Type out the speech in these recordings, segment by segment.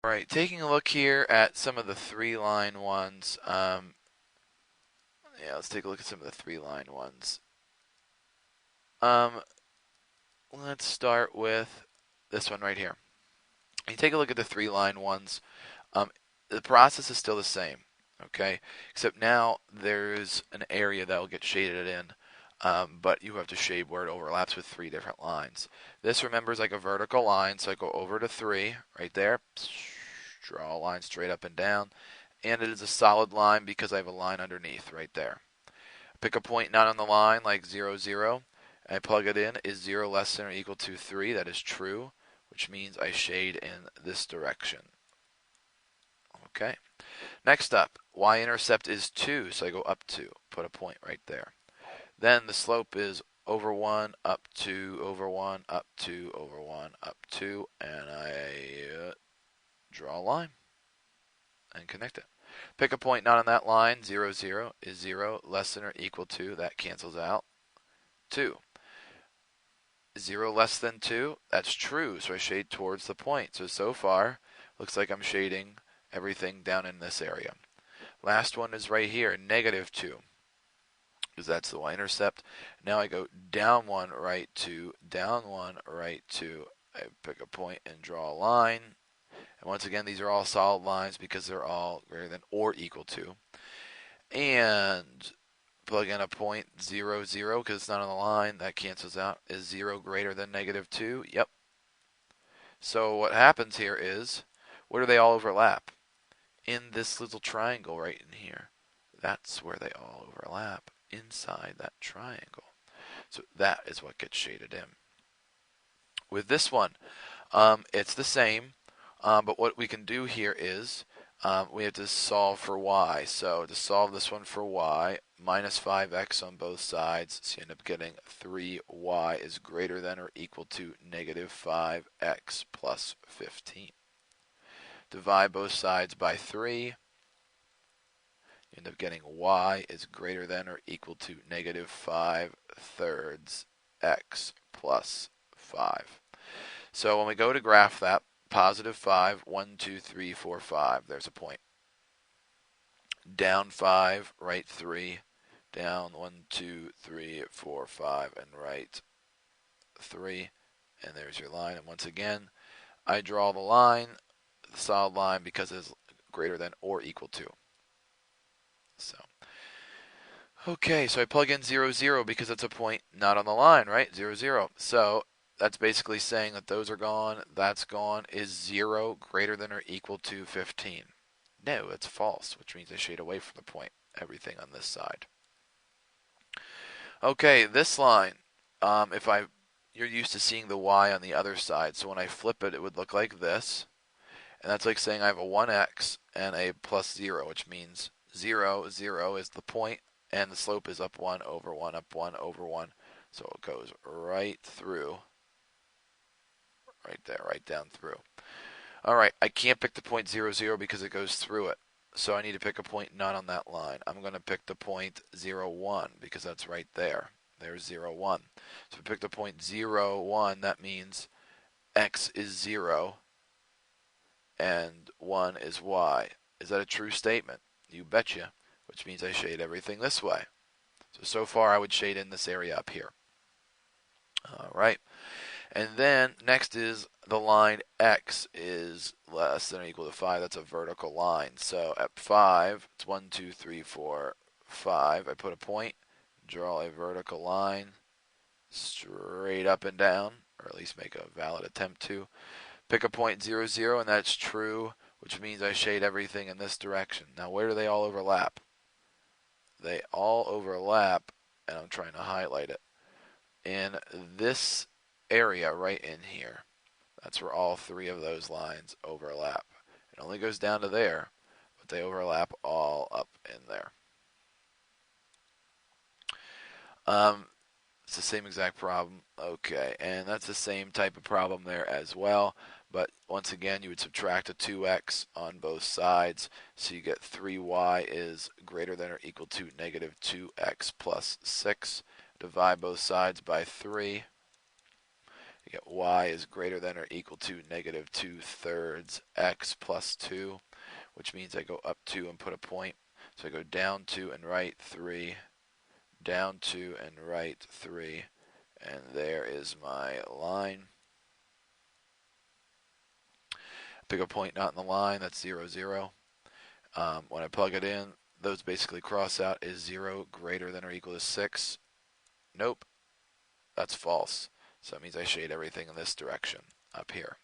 All right, taking a look here at some of the three-line ones. Yeah, let's take a look at some of the three-line ones. Um, let's start with this one right here. You take a look at the three-line ones. Um, the process is still the same, okay? Except now there's an area that will get shaded in, but you have to shade where it overlaps with three different lines. This, remember, is like a vertical line, so I go over to 3, right there, draw a line straight up and down, and it is a solid line because I have a line underneath right there. Pick a point not on the line, like 0, 0, and I plug it in. Is 0 less than or equal to 3? That is true, which means I shade in this direction. Okay. Next up, y-intercept is 2, so I go up 2. Put a point right there. Then the slope is over 1, up 2, over 1, up 2, over 1, up 2, and I draw a line and connect it. Pick a point not on that line. 0, 0 is 0 less than or equal to, that cancels out, 2. 0 less than 2, that's true, so I shade towards the point. So far, looks like I'm shading everything down in this area. Last one is right here, negative 2, because that's the y-intercept. Now I go down 1, right 2, down 1, right 2. I pick a point and draw a line. And once again, these are all solid lines because they're all greater than or equal to. And plug in a point, 0, 0, because it's not on the line. That cancels out. Is 0 greater than negative 2? Yep. So what happens here is, where do they all overlap? In this little triangle right in here. That's where they all overlap, inside that triangle. So that is what gets shaded in. With this one, it's the same, but what we can do here is we have to solve for y. So to solve this one for y, minus 5x on both sides, so you end up getting 3y is greater than or equal to negative 5x plus 15. Divide both sides by 3. You end up getting y is greater than or equal to negative 5 thirds x plus 5. So when we go to graph that, positive 5, 1, 2, 3, 4, 5, there's a point. Down 5, right 3, down 1, 2, 3, 4, 5, and right 3, and there's your line. And once again, I draw the line, the solid line, because it's greater than or equal to. So, okay, so I plug in 0, 0 because it's a point not on the line, right? 0, 0. So that's basically saying that those are gone, that's gone. Is 0 greater than or equal to 15? No, it's false, which means I shade away from the point, everything on this side. Okay, this line, you're used to seeing the y on the other side, so when I flip it, it would look like this. And that's like saying I have a 1x and a plus 0, which means 0, 0 is the point, and the slope is up 1 over 1, up 1 over 1. So it goes right through, right there, right down through. All right, I can't pick the point 0, 0 because it goes through it. So I need to pick a point not on that line. I'm going to pick the point 0, 1 because that's right there. There's 0, 1. So if I pick the point 0, 1, that means x is 0 and 1 is y. Is that a true statement? You betcha, which means I shade everything this way. So far I would shade in this area up here. All right. And then next is the line x is less than or equal to 5. That's a vertical line. So at 5, it's 1, 2, 3, 4, 5. I put a point, draw a vertical line straight up and down, or at least make a valid attempt to. Pick a point 0, 0, and that's true, which means I shade everything in this direction. Now where do they all overlap? They all overlap, and I'm trying to highlight it, in this area right in here. That's where all three of those lines overlap. It only goes down to there, but they overlap all up in there. It's the same exact problem. Okay, and that's the same type of problem there as well. But once again, you would subtract a 2x on both sides. So you get 3y is greater than or equal to negative 2x plus 6. Divide both sides by 3. I get y is greater than or equal to negative 2/3 x plus 2, which means I go up 2 and put a point. So I go down 2 and right 3, down 2 and right 3, and there is my line. Pick a point not in the line, that's 0, 0. When I plug it in, those basically cross out. Is 0 greater than or equal to 6? Nope, that's false. So that means I shade everything in this direction up here.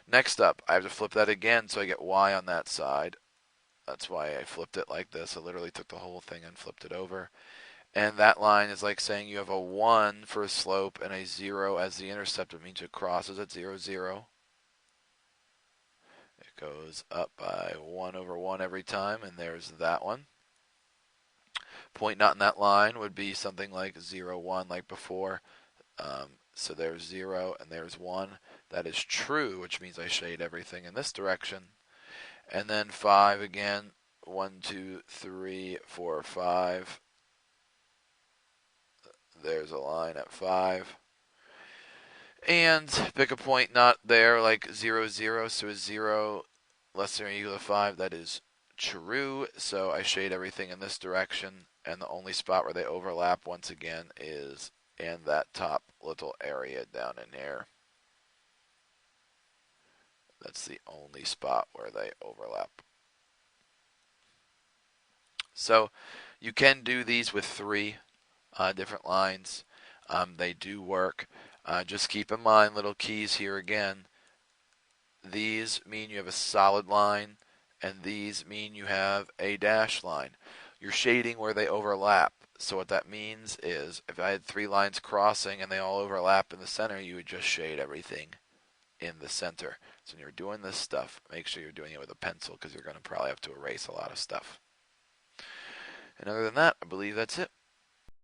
Next up, I have to flip that again so I get y on that side. That's why I flipped it like this. I literally took the whole thing and flipped it over. And that line is like saying you have a 1 for a slope and a 0 as the intercept. It means it crosses at 0, 0. It goes up by 1 over 1 every time, and there's that one. Point not in that line would be something like 0, 1 like before. So there's 0 and there's 1. That is true, which means I shade everything in this direction. And then 5 again. 1, 2, 3, 4, 5. There's a line at 5. And pick a point not there, like 0, 0. So is 0 less than or equal to 5? That is true. So I shade everything in this direction. And the only spot where they overlap, once again, is in that top little area down in here. That's the only spot where they overlap. So you can do these with 3 different lines. They do work. Just keep in mind little keys here again. These mean you have a solid line, and these mean you have a dashed line. You're shading where they overlap. So what that means is if I had 3 lines crossing and they all overlap in the center, you would just shade everything in the center. So when you're doing this stuff, make sure you're doing it with a pencil because you're going to probably have to erase a lot of stuff. And other than that, I believe that's it.